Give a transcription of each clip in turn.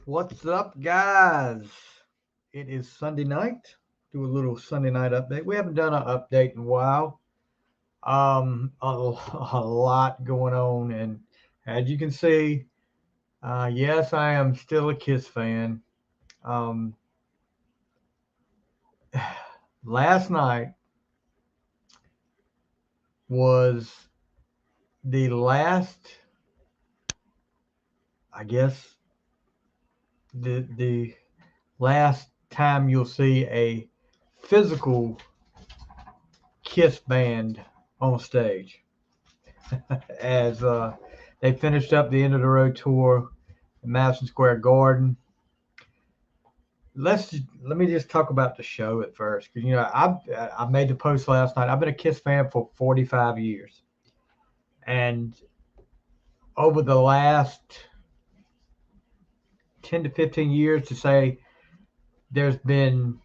What's up, guys? It is Sunday night. Do a little Sunday night update. We haven't done an update in a while. A lot going on, and as you can see, yes, I am still a Kiss fan. Um, Last night was the last, I guess, the last time you'll see a physical Kiss band on stage. As they finished up the end of the road tour at Madison Square Garden. Let me just talk about the show at first, because I made the post last night. I've been a Kiss fan for 45 years, and over the last 10 to 15 years, to say there's been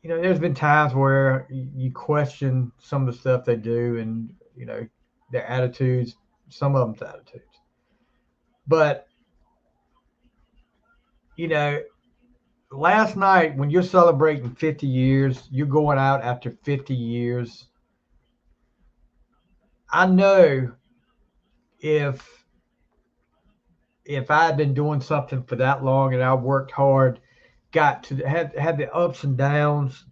there's been times where you question some of the stuff they do, and their attitudes, some of them's attitudes, but you know last night when you're celebrating 50 years, you're going out after 50 years. I know if I had been doing something for that long and I worked hard, got to had the ups and downs,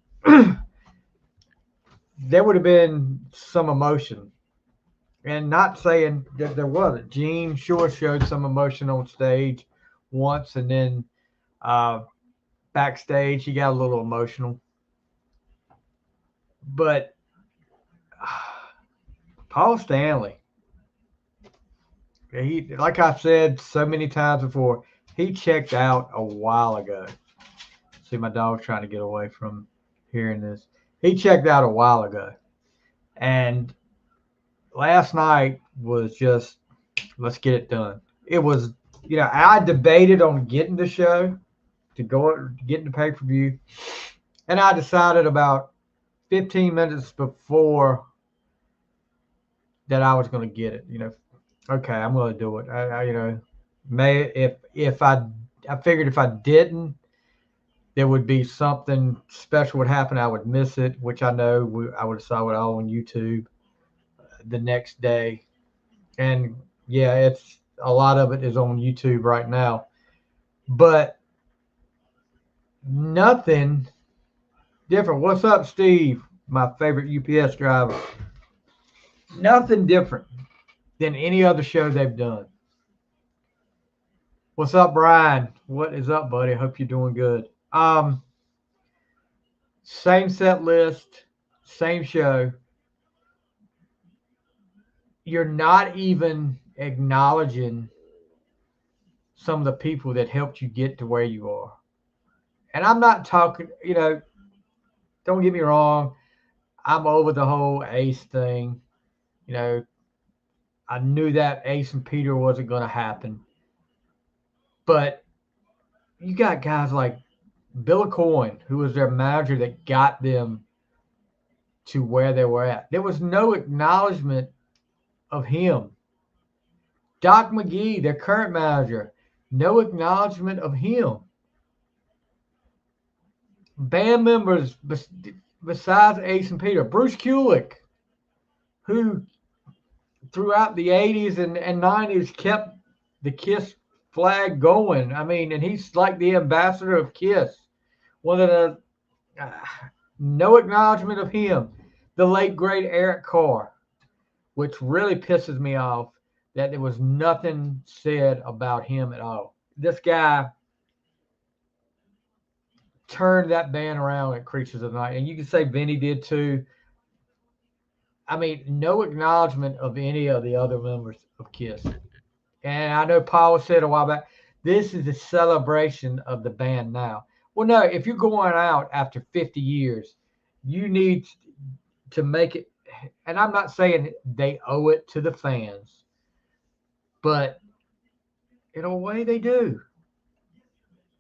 there would have been some emotion. And not saying that there wasn't. Gene sure showed some emotion on stage once, and then uh, backstage he got a little emotional. But Paul Stanley, he, like I've said so many times before, he checked out a while ago. See, my dog's trying to get away from hearing this. He checked out a while ago, and last night was just let's get it done. It was, I debated on getting the show to go getting the pay per view, and I decided about 15 minutes before that I was going to get it. Okay, I'm going to do it. May if I figured if I didn't, there would be something special would happen. I would miss it, which I know I would have saw it all on YouTube the next day. And yeah, it's a lot of it is on YouTube right now, but nothing different. What's up, Steve? My favorite UPS driver. Nothing different than any other show they've done. What's up, Brian? What is up, buddy? Hope you're doing good. Same set list, same show. You're not even acknowledging some of the people that helped you get to where you are. And I'm not talking, don't get me wrong, I'm over the whole Ace thing. You know, I knew that Ace and Peter wasn't going to happen. But you got guys like Bill Coyne, who was their manager that got them to where they were at. There was no acknowledgement of him. Doc McGee, their current manager, no acknowledgement of him. Band members besides Ace and Peter, Bruce Kulick, who throughout the 80s and 90s kept the Kiss flag going. I mean, and he's like the ambassador of Kiss. One of the no acknowledgement of him. The late great Eric Carr, which really pisses me off that there was nothing said about him at all. This guy turned that band around at Creatures of the Night, and you can say Vinny did too. I mean, no acknowledgement of any of the other members of Kiss. And I know Paul said a while back, this is a celebration of the band now. Well, no, if you're going out after 50 years, you need to make it. And I'm not saying they owe it to the fans, but in a way they do.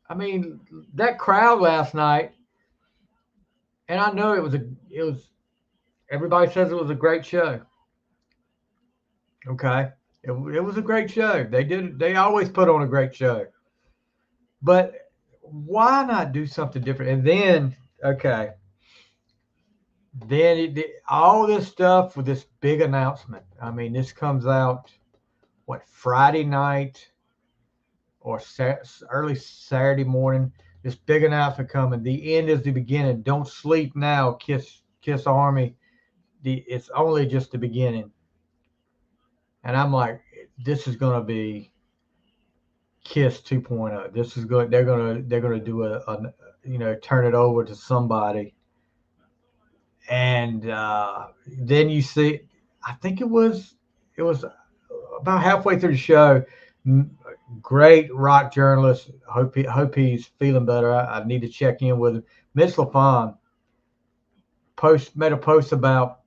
I mean, that crowd last night, and I know it was, everybody says it was a great show. Okay. It was a great show. They always put on a great show. But why not do something different? And then, okay, all this stuff with this big announcement. I mean, this comes out, what, Friday night or early Saturday morning. This big announcement coming. The end is the beginning. Don't sleep now, Kiss Army. It's only just the beginning. And I'm like, this is going to be Kiss 2.0. This is good. They're gonna do turn it over to somebody. And then you see, I think it was about halfway through the show. Great rock journalist. Hope he's feeling better. I need to check in with him. Mitch LaFon made a post about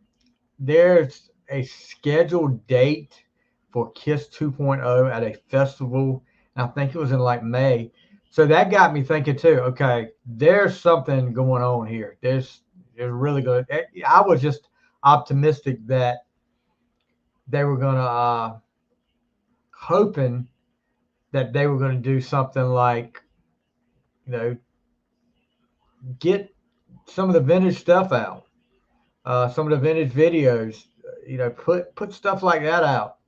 there's a scheduled date for Kiss 2.0 at a festival. And I think it was in like May. So that got me thinking too. Okay, there's something going on here. There's really good. I was just optimistic that they were gonna hoping that they were going to do something like, get some of the vintage stuff out, some of the vintage videos, put stuff like that out.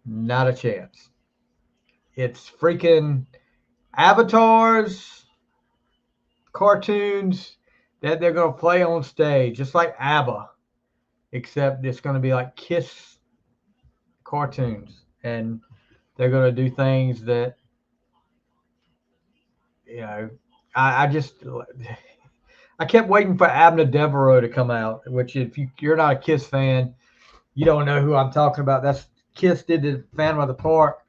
Not a chance. It's freaking avatars, cartoons that they're going to play on stage, just like ABBA, except it's going to be like Kiss cartoons, and they're going to do things that, I kept waiting for Abner Devereaux to come out, which if you're not a Kiss fan, you don't know who I'm talking about. That's Kiss did the Phantom of the Park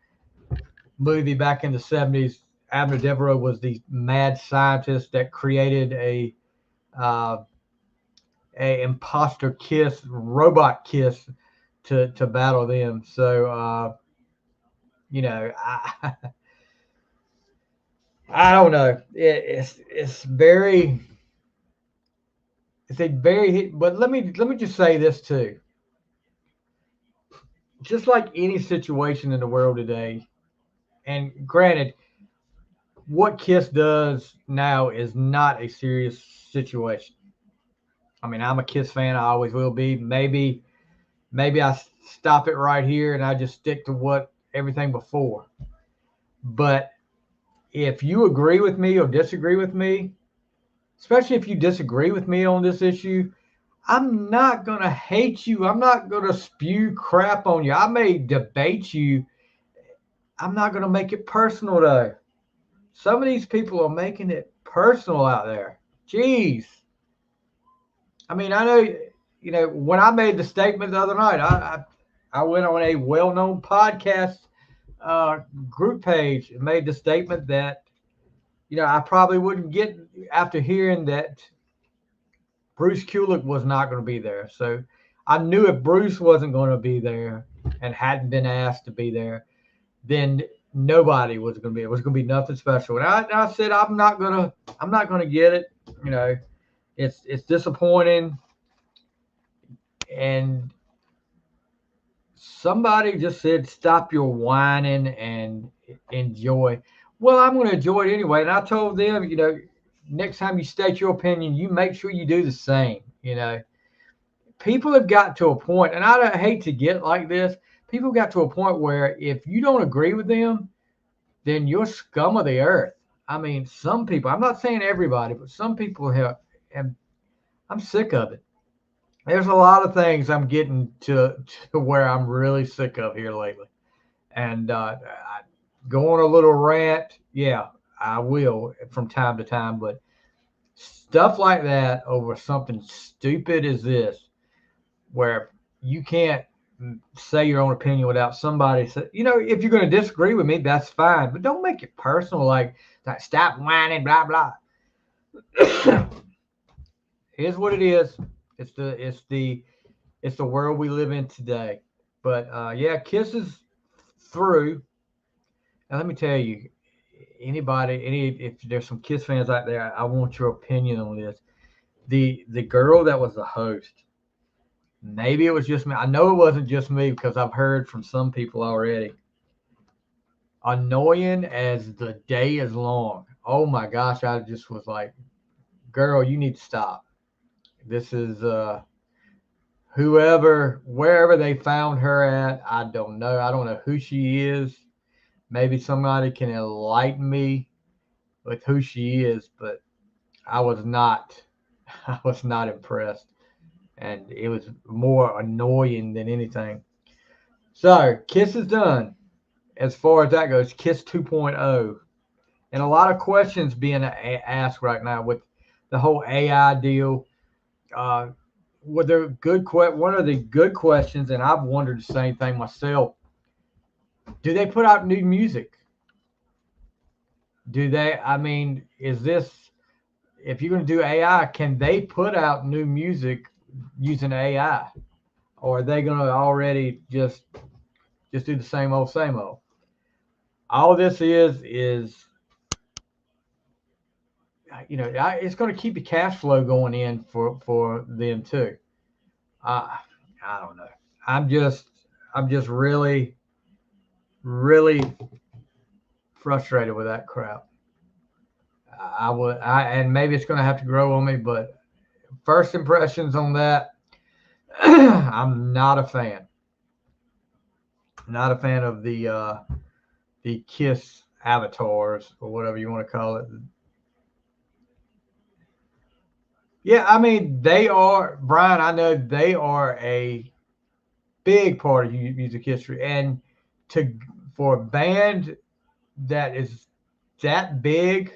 movie back in the 70s. Abner Devereaux was the mad scientist that created a imposter Kiss, robot Kiss to battle them. So, I don't know. It's very. It's a very. But let me just say this too. Just like any situation in the world today, and granted, what Kiss does now is not a serious situation. I mean, I'm a Kiss fan. I always will be. Maybe I stop it right here and I just stick to what everything before. But if you agree with me or disagree with me, especially if you disagree with me on this issue, I'm not going to hate you. I'm not going to spew crap on you. I may debate you. I'm not going to make it personal, though. Some of these people are making it personal out there. Jeez. I mean, I know, when I made the statement the other night, I went on a well-known podcast group page and made the statement that, I probably wouldn't get after hearing that Bruce Kulick was not going to be there. So I knew if Bruce wasn't going to be there and hadn't been asked to be there, then nobody was going to be. It was going to be nothing special. And I said I'm not gonna get it. It's disappointing. And somebody just said, "Stop your whining and enjoy." Well, I'm going to enjoy it anyway. And I told them, next time you state your opinion, you make sure you do the same. People have got to a point, and I hate to get like this. People got to a point where if you don't agree with them, then you're scum of the earth. I mean, some people, I'm not saying everybody, but some people have, and I'm sick of it. There's a lot of things I'm getting to where I'm really sick of here lately. And I go on a little rant. Yeah, I will from time to time, but stuff like that over something stupid as this, where you can't say your own opinion without somebody say, if you're going to disagree with me, that's fine, but don't make it personal. Like stop whining, blah blah. Here's what it is. It's the world we live in today. But yeah, Kiss is through. And let me tell you, if there's some Kiss fans out there, I want your opinion on this. The girl that was the host, maybe it was just me. I know it wasn't just me because I've heard from some people already. Annoying as the day is long. Oh my gosh, I just was like, girl, you need to stop. This is whoever, wherever they found her at, I don't know. I don't know who she is. Maybe somebody can enlighten me with who she is, but I was not, I was not impressed. And it was more annoying than anything. So, Kiss is done as far as that goes. Kiss 2.0. And a lot of questions being asked right now with the whole AI deal. Uh, were there good one of the good questions, and I've wondered the same thing myself. Do they put out new music? Do they? I mean, is this if you're going to do AI? Can they put out new music using AI, or are they going to already just do the same old same old? All this is it's going to keep the cash flow going in for them too. Uh, I don't know. I'm just I'm just really frustrated with that crap. And maybe it's going to have to grow on me, but first impressions on that, I'm not a fan. Not a fan of the Kiss avatars or whatever you want to call it. Yeah, I mean they are Brian. I know they are a big part of music history, and to for a band that is that big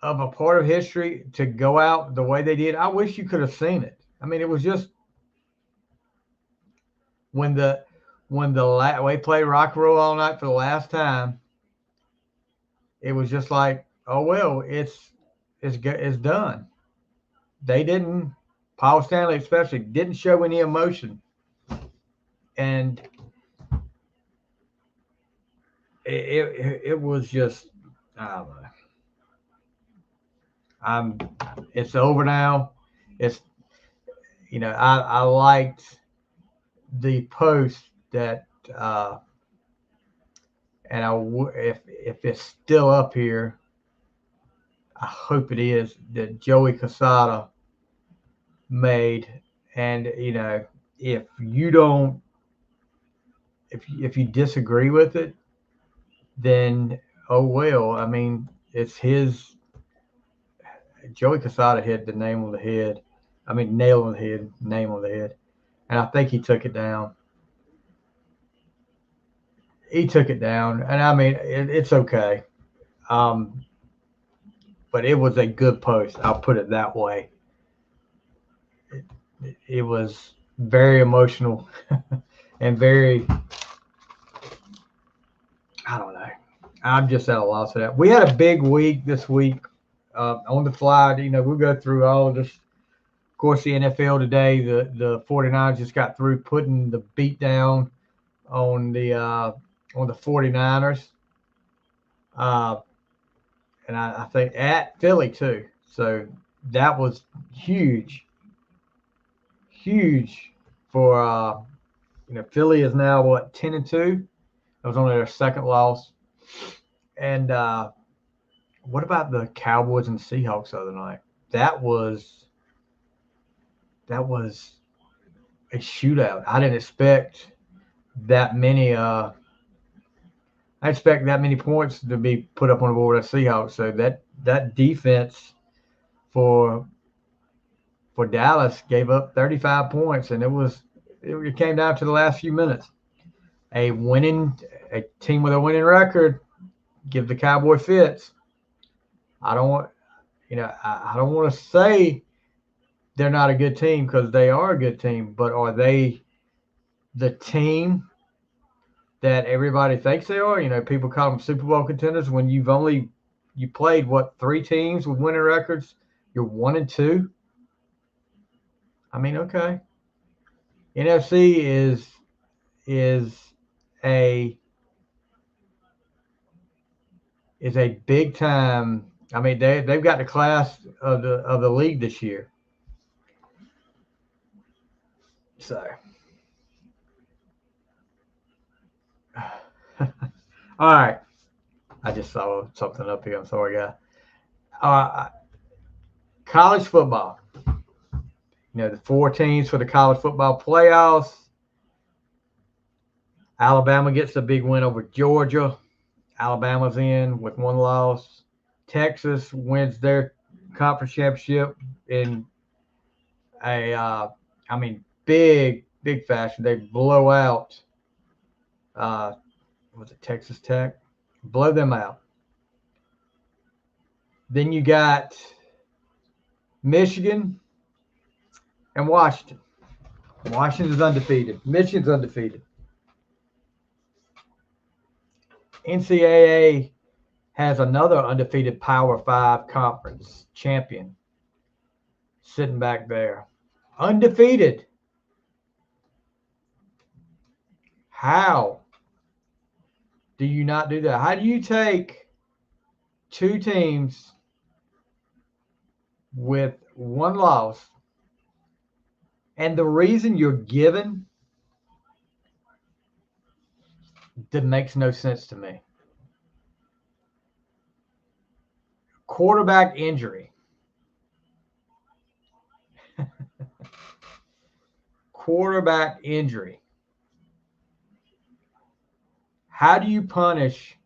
of a part of history to go out the way they did, I wish you could have seen it. I mean, it was just when we played Rock and Roll All Night for the last time. It was just like, oh well, it's done. They didn't. Paul Stanley especially didn't show any emotion, and it was just I don't know. I'm it's over now. It's I liked the post that and if it's still up here, I hope it is that Joey Casada made, and if you don't if you disagree with it, then oh well. I mean, it's his. Joey Casada hit the name on the head. I mean, nail on the head, name on the head, and I think he took it down. He took it down, and I mean, it's okay. Um, but it was a good post. I'll put it that way. It was very emotional and very. I don't know. I'm just at a loss of that. We had a big week this week on the fly. We'll go through all of this. Of course, the NFL today, the 49ers just got through putting the beat down on the 49ers. And I think at Philly too. So that was huge, huge for Philly is now what 10-2. That was only their second loss. And what about the Cowboys and Seahawks the other night? That was a shootout. I didn't expect that many. I expect that many points to be put up on the board at Seahawks. So that defense for Dallas gave up 35 points, and it came down to the last few minutes. A team with a winning record give the Cowboy fits. I don't want I don't want to say they're not a good team because they are a good team, but are they the team that everybody thinks they are? People call them Super Bowl contenders when you played what 3 teams with winning records. You're 1-2. I mean, okay. NFC is a big time. I mean, they've got the class of the league this year. So, all right. I just saw something up here. I'm sorry, guys. College football. The 4 teams for the college football playoffs. Alabama gets the big win over Georgia. Alabama's in with 1 loss. Texas wins their conference championship in big fashion. They blow out, was it Texas Tech? Blow them out. Then you got Michigan and Washington. Washington's undefeated. Michigan's undefeated. NCAA has another undefeated Power 5 conference champion sitting back there. Undefeated. How do you not do that? How do you take 2 teams with 1 loss, and the reason you're given that makes no sense to me? Quarterback injury. Quarterback injury. How do you punish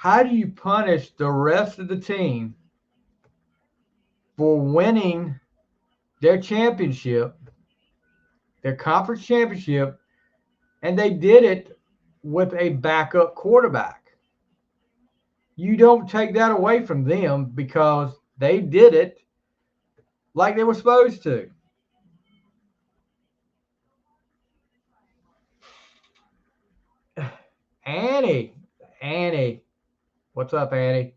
the rest of the team for winning their championship, their conference championship, and they did it with a backup quarterback? You don't take that away from them because they did it like they were supposed to. Annie. What's up, Annie?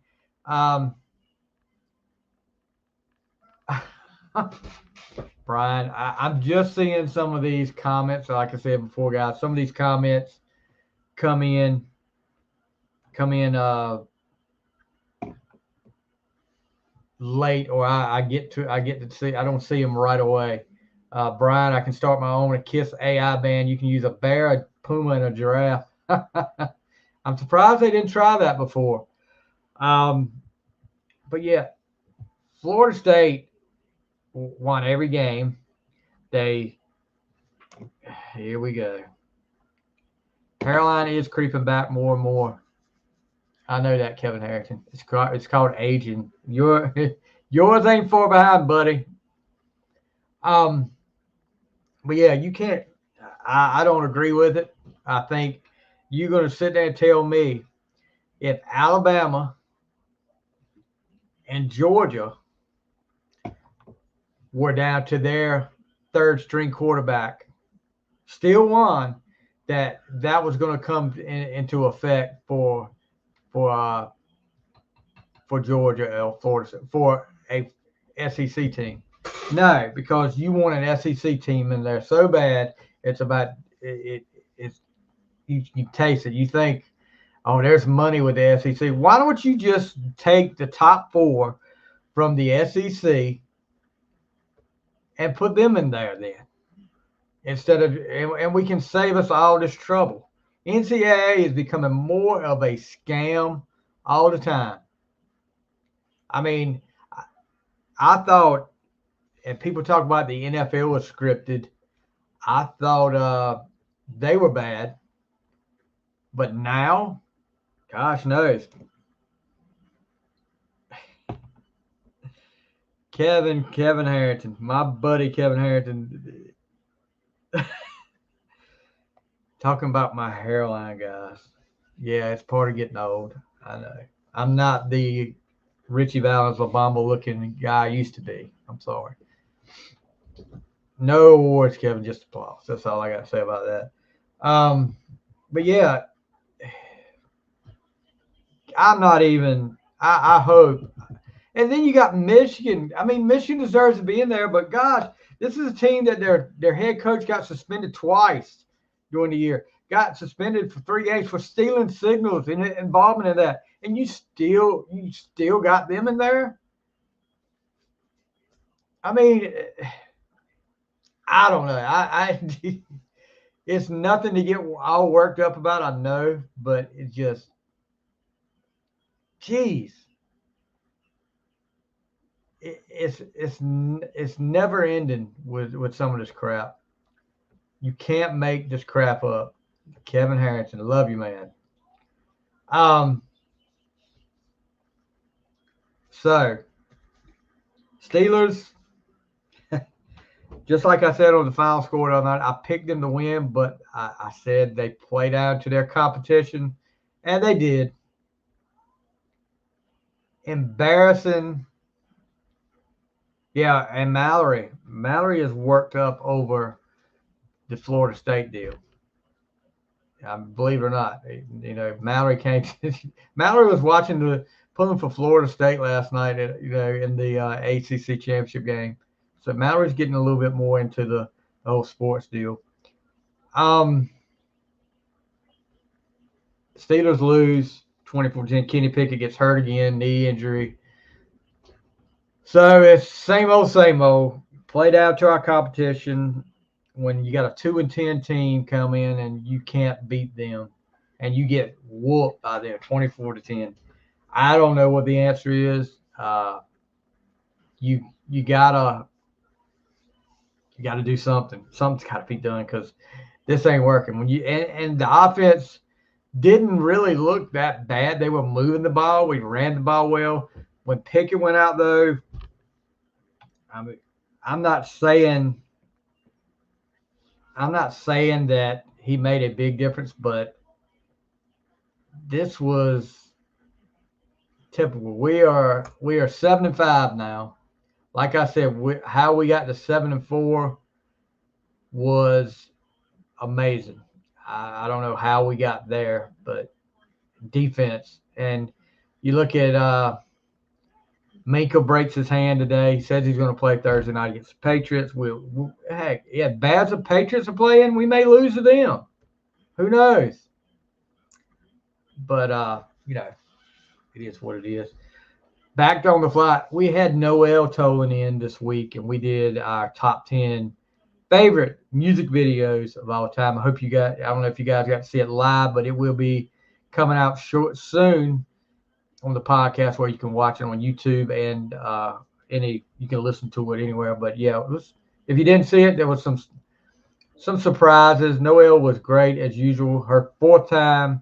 Brian, I'm just seeing some of these comments. Like I said before, guys, some of these comments come in late, or I get to see. I don't see them right away. Brian, I can start my own KISS AI band. You can use a bear, a puma, and a giraffe. I'm surprised they didn't try that before. But yeah, Florida State won every game. Here we go. Carolina is creeping back more and more. I know that, Kevin Harrington. It's called aging. Yours ain't far behind, buddy. But yeah, you can't. I don't agree with it. I think you're going to sit there and tell me if Alabama and Georgia were down to their 3rd string quarterback, still won, that was going to come into effect for Georgia or Florida, for a SEC team. No, because you want an SEC team in there so bad. It's about it. It's you taste it. You think, oh, there's money with the SEC. Why don't you just take the top 4 from the SEC and put them in there then, instead of, and we can save us all this trouble. NCAA is becoming more of a scam all the time. I mean, I thought, and people talk about the NFL was scripted. I thought they were bad, but now, gosh knows. Kevin Harrington, my buddy Kevin Harrington, talking about my hairline, guys. Yeah, it's part of getting old. I know. I'm not the Richie Valens Obama looking guy I used to be. I'm sorry. No awards, Kevin, just applause. That's all I got to say about that. But yeah, I'm not even, I hope. And then you got Michigan. I mean, Michigan deserves to be in there, but gosh, this is a team that their head coach got suspended twice during the year. Got suspended for 3 games for stealing signals and involvement in that. And you still got them in there? I mean, I don't know. It's nothing to get all worked up about. I know, but it's just, geez, it's never ending with some of this crap. You can't make this crap up. Kevin Harrington, love you, man. Um, so Steelers, just like I said on the final score the other night, I picked them to win, but I said they play down to their competition, and they did. Embarrassing. Yeah, and Mallory is worked up over the Florida State deal. Believe it or not, Mallory came. Mallory was watching pulling for Florida State last night, in the ACC championship game. So Mallory's getting a little bit more into the whole sports deal. Steelers lose 24-10. Kenny Pickett gets hurt again, knee injury. So it's same old. Played out to our competition. When you got a 2-10 team come in and you can't beat them, and you get whooped by them 24-10, I don't know what the answer is. You gotta do something. Something's got to be done because this ain't working. When you and the offense didn't really look that bad. They were moving the ball. We ran the ball well. When Pickett went out, though, I'm not saying that he made a big difference, but this was typical. We are 7-5 now. Like I said, how we got to 7-4 was amazing. I don't know how we got there, but defense. And you look at Minka breaks his hand today. He says he's going to play Thursday night against the Patriots. Heck, yeah, bad as the Patriots are playing, we may lose to them. Who knows? But it is what it is. Back on the fly, we had Noel Tolan in this week, and we did our top 10 favorite music videos of all time. I don't know if you guys got to see it live, but it will be coming out soon on the podcast where you can watch it on YouTube, and you can listen to it anywhere. But yeah, if you didn't see it, there was some surprises. Noelle was great as usual. Her 4th time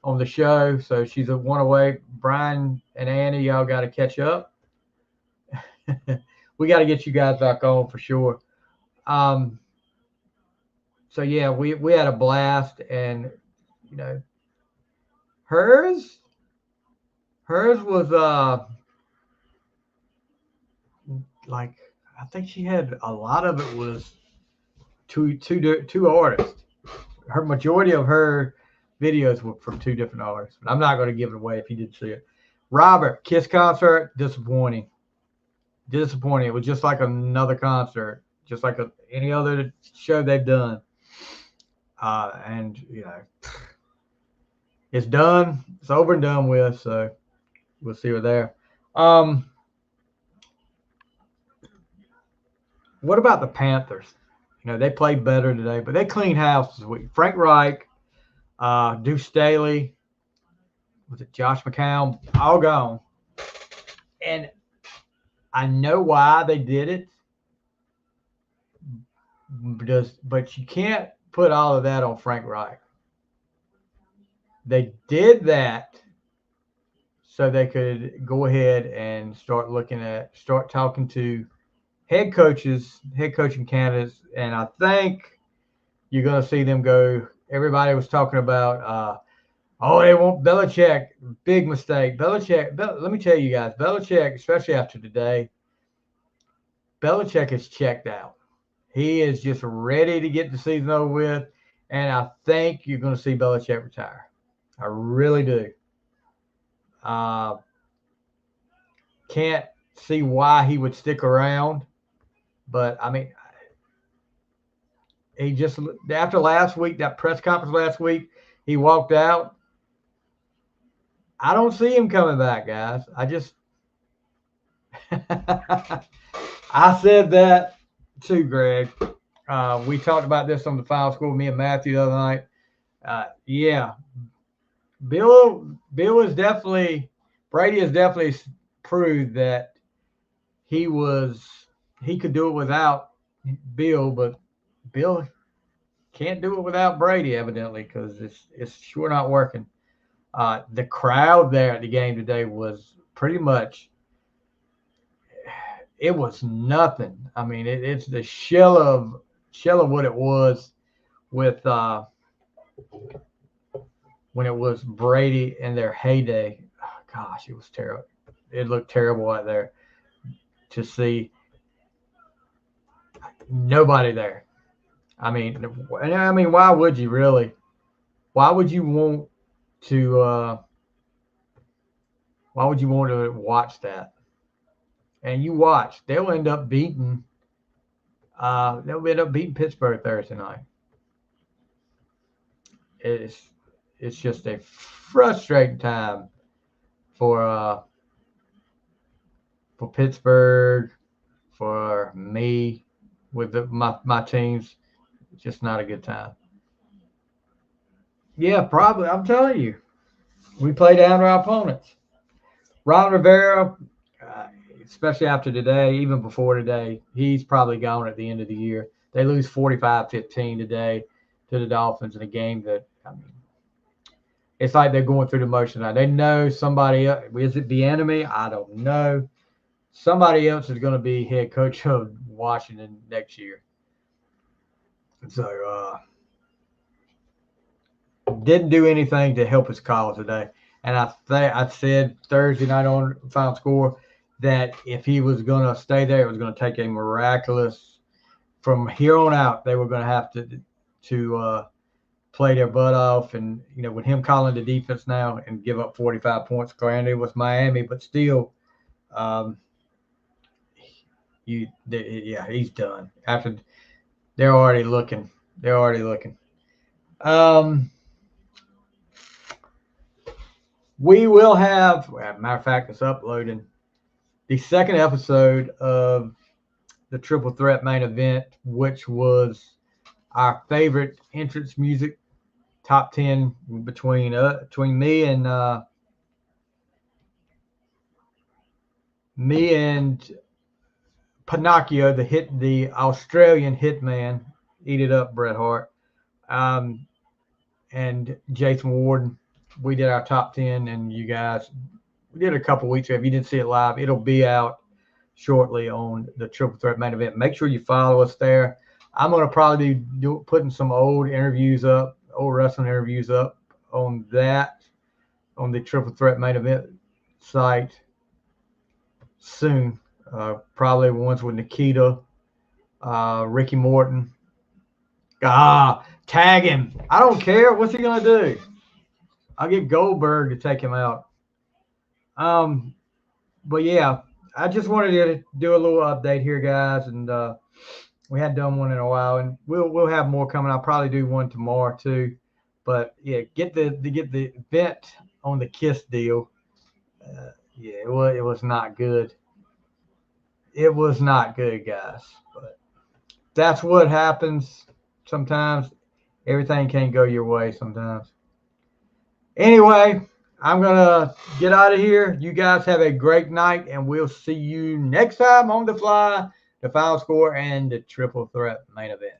on the show, so she's one away. Brian and Annie, y'all got to catch up. We got to get you guys back on for sure. So yeah, we had a blast, and hers was like, I think she had a lot of it was two artists. Her majority of her videos were from 2 different artists, but I'm not going to give it away if you didn't see it. Robert, Kiss concert, disappointing. It was just like another concert, just like any other show they've done. And it's done. It's over and done with. So we'll see her there. What about the Panthers? They played better today, but they cleaned house this week. Frank Reich, Deuce Staley, was it Josh McCown? All gone. And I know why they did it, but you can't put all of that on Frank Reich. They did that so they could go ahead and start talking to head coaching candidates, and I think you're going to see them go. Everybody was talking about, they want Belichick. Big mistake. Let me tell you guys, Belichick, especially after today, Belichick is checked out. He is just ready to get the season over with, and I think you're going to see Belichick retire. I really do. Can't see why he would stick around, but I mean, he just, after last week, that press conference last week, he walked out. I don't see him coming back, guys. I said that too, Greg. We talked about this on the Final Score, me and Matthew the other night. Yeah, Bill is definitely Brady has definitely proved that he could do it without Bill, but Bill can't do it without Brady evidently because it's sure not working. The crowd there at the game today was pretty much it was nothing. I mean, it's the shell of what it was with when it was Brady in their heyday. Oh, gosh, it was terrible. It looked terrible out there to see nobody there. I mean, why would you really? Why would you want to? Why would you want to watch that? And you watch, they'll end up beating. They'll end up beating Pittsburgh Thursday night. It's just a frustrating time for Pittsburgh, for me, with my teams. It's just not a good time. Yeah, probably. I'm telling you, we play down to our opponents. Ron Rivera, especially after today, even before today, he's probably gone at the end of the year. They lose 45-15 today to the Dolphins in a game that, I mean, it's like they're going through the motion now. They know somebody else. Is it the enemy? I don't know. Somebody else is going to be head coach of Washington next year. So, didn't do anything to help his cause today. And I said Thursday night on Final Score that if he was going to stay there, it was going to take a miraculous. From here on out, they were going to have to play their butt off, and with him calling the defense now and give up 45 points. Granted, it was Miami, but still, he's done. After they're already looking. We will have, matter of fact, it's uploading the second episode of the Triple Threat main event, which was our favorite entrance music top 10 between me and Pinocchio, the Australian hitman, Eat It Up, Bret Hart, and Jason Warden. We did our top 10, and you guys, we did it a couple weeks ago. If you didn't see it live, it'll be out shortly on the Triple Threat main event. Make sure you follow us there. I'm going to probably be putting some old wrestling interviews up on the Triple Threat main event site soon. Probably ones with Nikita, Ricky Morton. Tag him. I don't care. What's he going to do? I'll get Goldberg to take him out. But yeah, I just wanted to do a little update here, guys, and we hadn't done one in a while, and we'll have more coming. I'll probably do one tomorrow too. But yeah, get the event on the Kiss deal. It was not good. It was not good, guys. But that's what happens sometimes. Everything can't go your way sometimes. Anyway, I'm going to get out of here. You guys have a great night, and we'll see you next time on The Fly, the Final Score, and the Triple Threat main event.